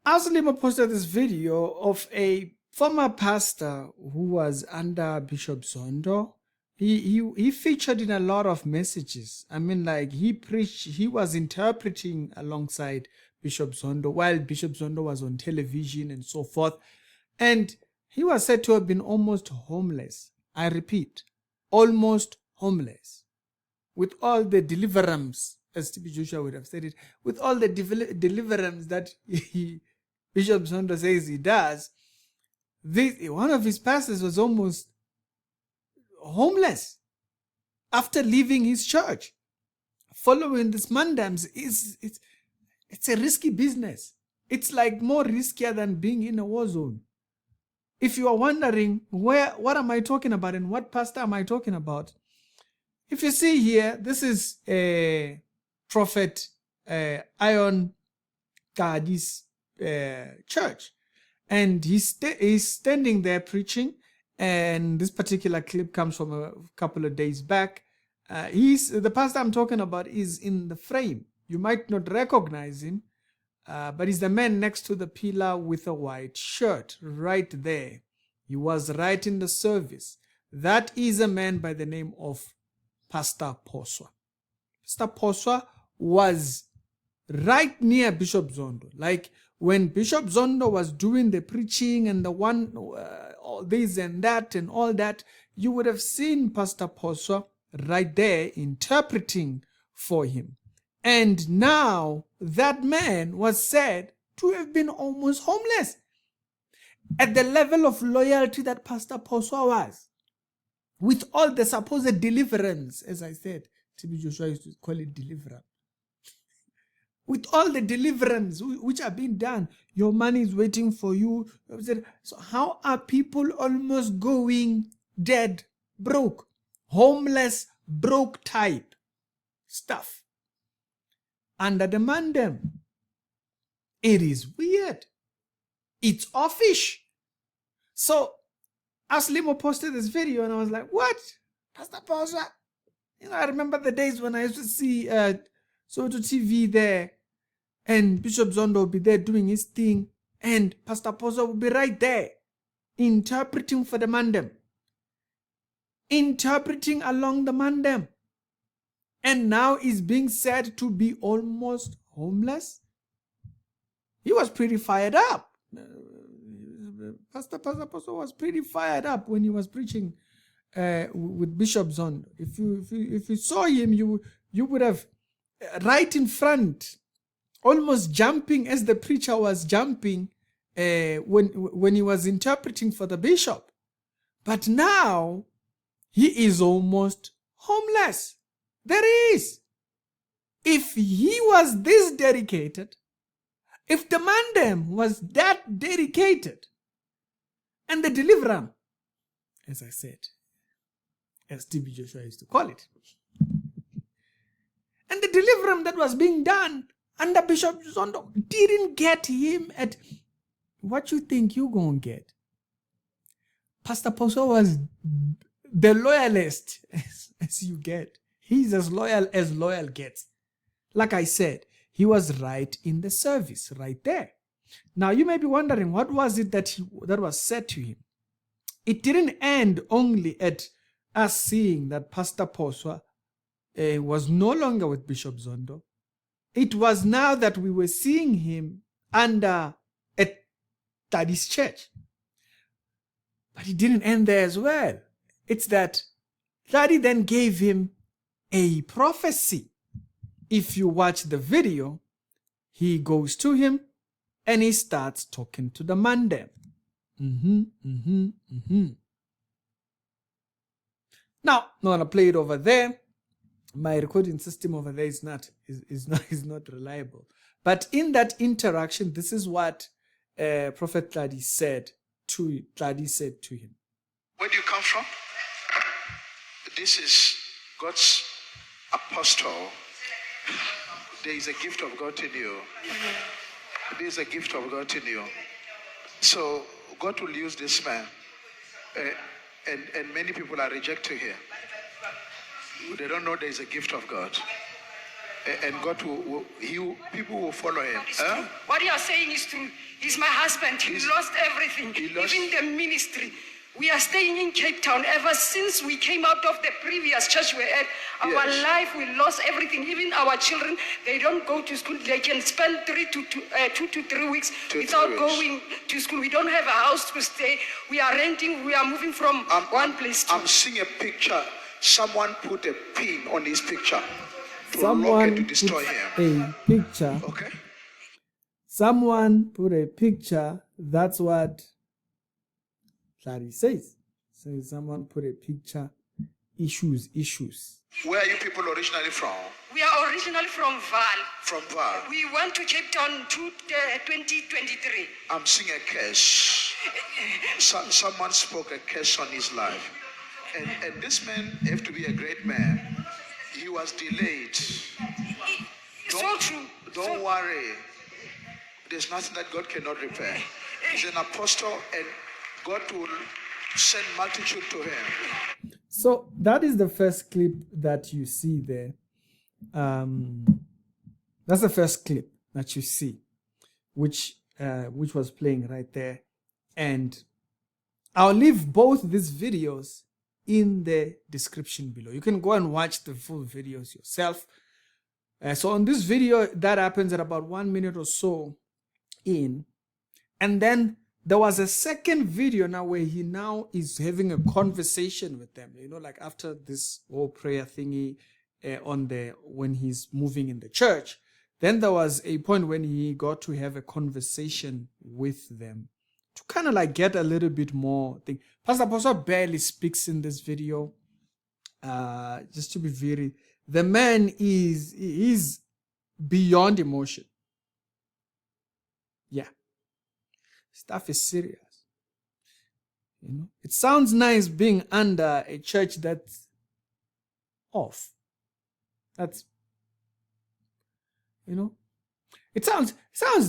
Aslima posted this video of a former pastor who was under Bishop Zondo. He featured in a lot of messages. I mean, like he preached, he was interpreting alongside Bishop Zondo while Bishop Zondo was on television and so forth. And he was said to have been almost homeless. I repeat, almost homeless. With all the deliverance, as T.B. Joshua would have said it, with all the deliverance that Bishop Zondo says he does, one of his pastors was almost homeless after leaving his church. Following this mandams, it's a risky business. It's like more riskier than being in a war zone. If you are wondering what am I talking about and what pastor am I talking about, if you see here, this is a Prophet Ion Gadi's church, and he's standing there preaching. And this particular clip comes from a couple of days back. The pastor I'm talking about is in the frame. You might not recognize him, but he's the man next to the pillar with a white shirt right there. He was right in the service. That is a man by the name of Pastor Phoswa. Pastor Phoswa was right near Bishop Zondo. Like when Bishop Zondo was doing the preaching and the one, all this and that and all that, you would have seen Pastor Phoswa right there interpreting for him. And now that man was said to have been almost homeless at the level of loyalty that Pastor Phoswa was. With all the supposed deliverance, as I said, T.B. Joshua used to call it deliverance. With all the deliverance which are being done, your money is waiting for you. So how are people almost going dead, broke, homeless, broke type stuff under the mandem? It is weird. It's offish. So Aslimo posted this video and I was like, what? Pastor Phoswa? I remember the days when I used to see Zondo TV there, and Bishop Zondo would be there doing his thing, and Pastor Phoswa would be right there interpreting for the mandem, interpreting along the mandem, and now is being said to be almost homeless. He was pretty fired up. Pastor Phoswa was pretty fired up when he was preaching with Bishop Zondo. If you saw him, you would have right in front, almost jumping as the preacher was jumping when he was interpreting for the bishop. But now he is almost homeless. There is. If he was this dedicated, if the mandem was that dedicated, and the deliverance, as I said, as T.B. Joshua used to call it, and the deliverance that was being done under Bishop Zondo didn't get him at what you think you're going to get. Pastor Phoswa was the loyalist as you get. He's as loyal gets. Like I said, he was right in the service, right there. Now, you may be wondering, what was it that was said to him? It didn't end only at us seeing that Pastor Phoswa was no longer with Bishop Zondo. It was now that we were seeing him under at Daddy's church. But it didn't end there as well. It's that Daddy then gave him a prophecy. If you watch the video, he goes to him and he starts talking to the mandem. Now, I'm not gonna play it over there. My recording system over there is not reliable. But in that interaction, this is what Prophet Xhali said to him. Where do you come from? This is God's apostle. There is a gift of God in you. There is a gift of God in you. So God will use this man. And many people are rejecting here. They don't know there is a gift of God. and God people will follow him. It's true. What you are saying is true. He's my husband. He lost everything, even the ministry. We are staying in Cape Town ever since we came out of the previous church we had. Our life, we lost everything. Even our children, they don't go to school. They can spend 2 to 3 weeks without going to school. We don't have a house to stay. We are renting. We are moving from one place to. I'm seeing a picture. Someone put a pin on his picture to Someone lock and to destroy him. A picture. Okay. Someone put a picture. That's what Xhali says. So someone put a picture. Issues. Where are you people originally from? We are originally from Val. From Val. We went to Cape Town 2023. I'm seeing a curse. Someone spoke a curse on his life. And this man have to be a great man. He was delayed. So true. Don't worry. There's nothing that God cannot repair. He's an apostle and God will send multitude to him. So that is the first clip that you see there. That's the first clip that you see, which was playing right there. And I'll leave both these videos in the description below. You can go and watch the full videos yourself. So on this video, that happens at about 1 minute or so in. And then there was a second video now where he now is having a conversation with them. You know, like after this whole prayer thingy when he's moving in the church. Then there was a point when he got to have a conversation with them to kind of like get a little bit more thing. Pastor Phoswa barely speaks in this video. Just to be very, the man is beyond emotion. Yeah. Stuff is serious. You know, it sounds nice being under a church that's off. That's, you know, it sounds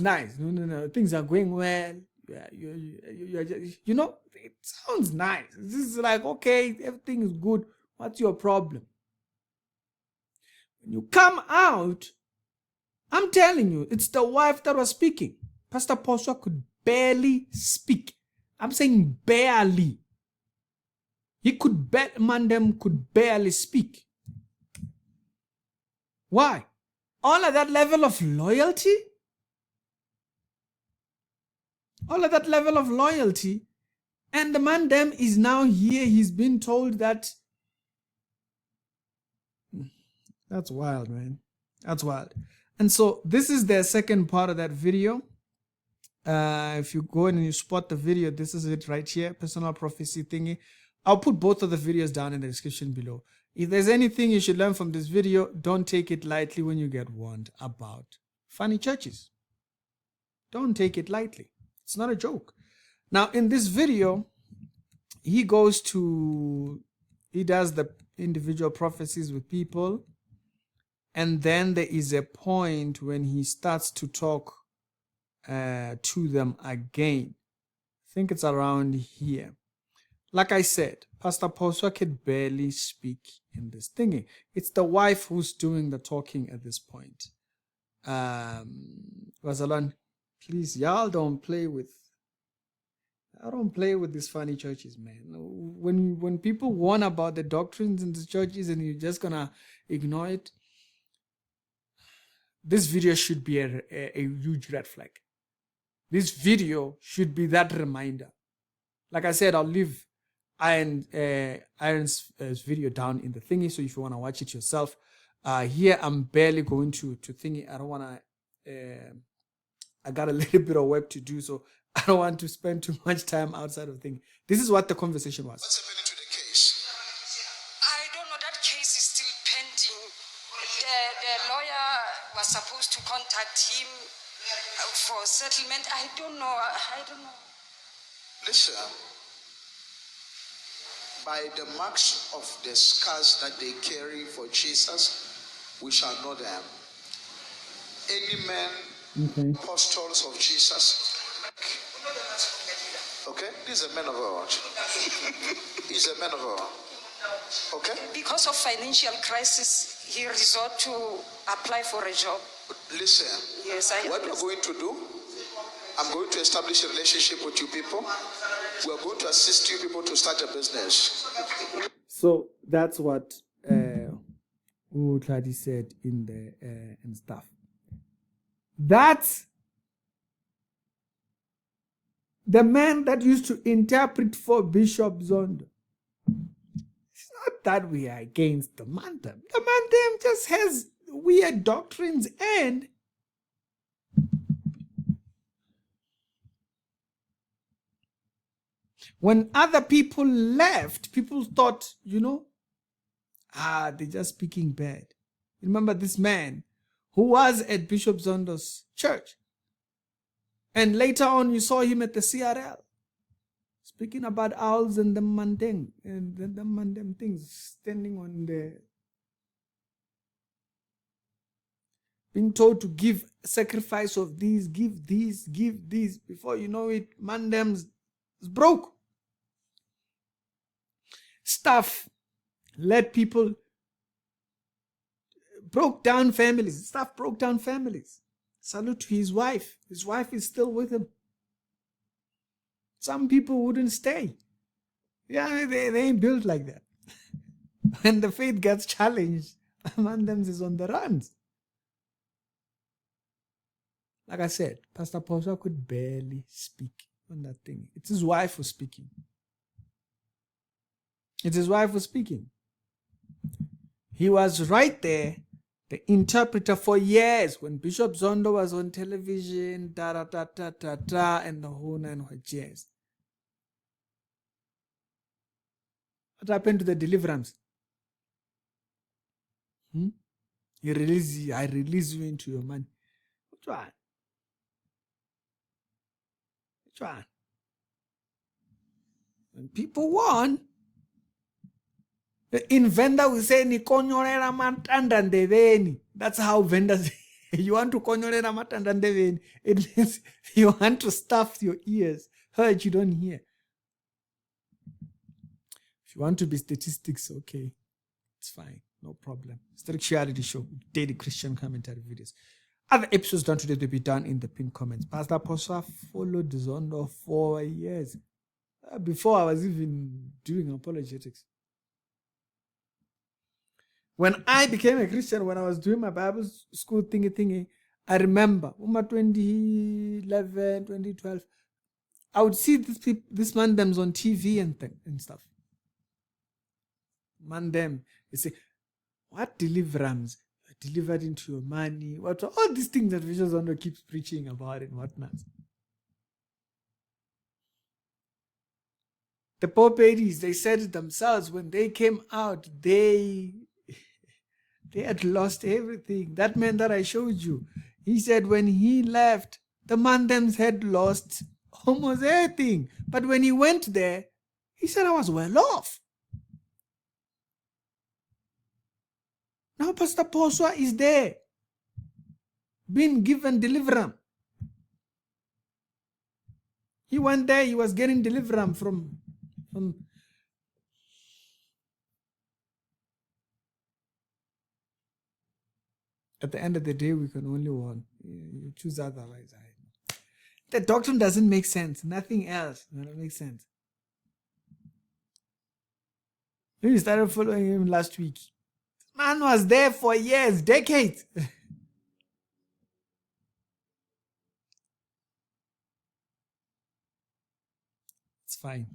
nice. No, things are going well. Yeah, you know, it sounds nice. This is like, okay, everything is good. What's your problem? When you come out, I'm telling you, it's the wife that was speaking. Pastor Phoswa could barely speak. I'm saying barely. Mandem could barely speak. Why? All of that level of loyalty? All of that level of loyalty. And the Mandem is now here. He's been told that. That's wild, man. That's wild. And so this is the second part of that video. If you go in and you spot the video, this is it right here, personal prophecy thingy. I'll put both of the videos down in the description below. If there's anything you should learn from this video, don't take it lightly when you get warned about funny churches. Don't take it lightly. It's not a joke. Now, in this video, he does the individual prophecies with people. And then there is a point when he starts to talk to them again. I think it's around here. Like I said, Pastor Phoswa could barely speak in this thingy. It's the wife who's doing the talking at this point. Razalan, please, y'all don't play with these funny churches, man. When people warn about the doctrines in the churches and you're just gonna ignore it, this video should be a huge red flag. This video should be that reminder. Like I said, I'll leave Iron's video down in the thingy, so if you want to watch it yourself. Here I'm barely going to thingy. I don't want to. I got a little bit of work to do, so I don't want to spend too much time outside of thingy. This is what the conversation was. What's happening to the case? I don't know. That case is still pending. The lawyer was supposed to contact him for settlement. I don't know. Listen, by the marks of the scars that they carry for Jesus, we shall know them. Any man, apostles of Jesus. Okay, this is a man of God. He's a man of God. Okay? Because of financial crisis, he resort to apply for a job. Listen, Yes, what we're going to do, I'm going to establish a relationship with you people. We're going to assist you people to start a business. So that's what Xhali said in the and stuff. That's the man that used to interpret for Bishop Zondo. It's not that we are against the Mandem. The Mandem just has weird doctrines, and when other people left, people thought, they're just speaking bad. Remember this man who was at Bishop Zondo's church. And later on, you saw him at the CRL speaking about owls and the mandem and the mandem things, standing on the, being told to give sacrifice of these, give these, give these. Before you know it, mandem's broke. Stuff led people, broke down families. Stuff broke down families. Salute to his wife. His wife is still with him. Some people wouldn't stay. Yeah, they ain't built like that. When the faith gets challenged, among them is on the runs. Like I said, Pastor Phoswa could barely speak on that thing. It's his wife who's speaking. It's his wife who's speaking. He was right there, the interpreter for years, when Bishop Zondo was on television, and the whole nine years. What happened to the deliverance? I release you into your money. Which one? Which one? When people won, the inventor will say, "Nikonyorera matandandeveni." That's how vendors. You want to konyorera matandandeveni. It means you want to stuff your ears so that you don't hear. If you want to be statistics, okay, it's fine, no problem. Strict Reality Show, daily Christian commentary videos. Other episodes done today will be done in the pinned comments. Pastor Phoswa followed Zondo for years before I was even doing apologetics. When I became a Christian, when I was doing my Bible school thingy, I remember, 2011, 2012, I would see this mandems on TV and stuff. Mandem, you say, what deliverance? Delivered into your money, what all these things that Bishop Zondo keeps preaching about and whatnot. The Popedies, they said it themselves when they came out, they had lost everything. That man that I showed you, he said when he left, the Mandems had lost almost everything. But when he went there, he said, I was well off. Now Pastor Phoswa is there, being given deliverance. He went there, he was getting deliverance from at the end of the day, we can only one. You choose otherwise. The doctrine doesn't make sense. Nothing else makes sense. We started following him last week. Man was there for years, decades. It's fine.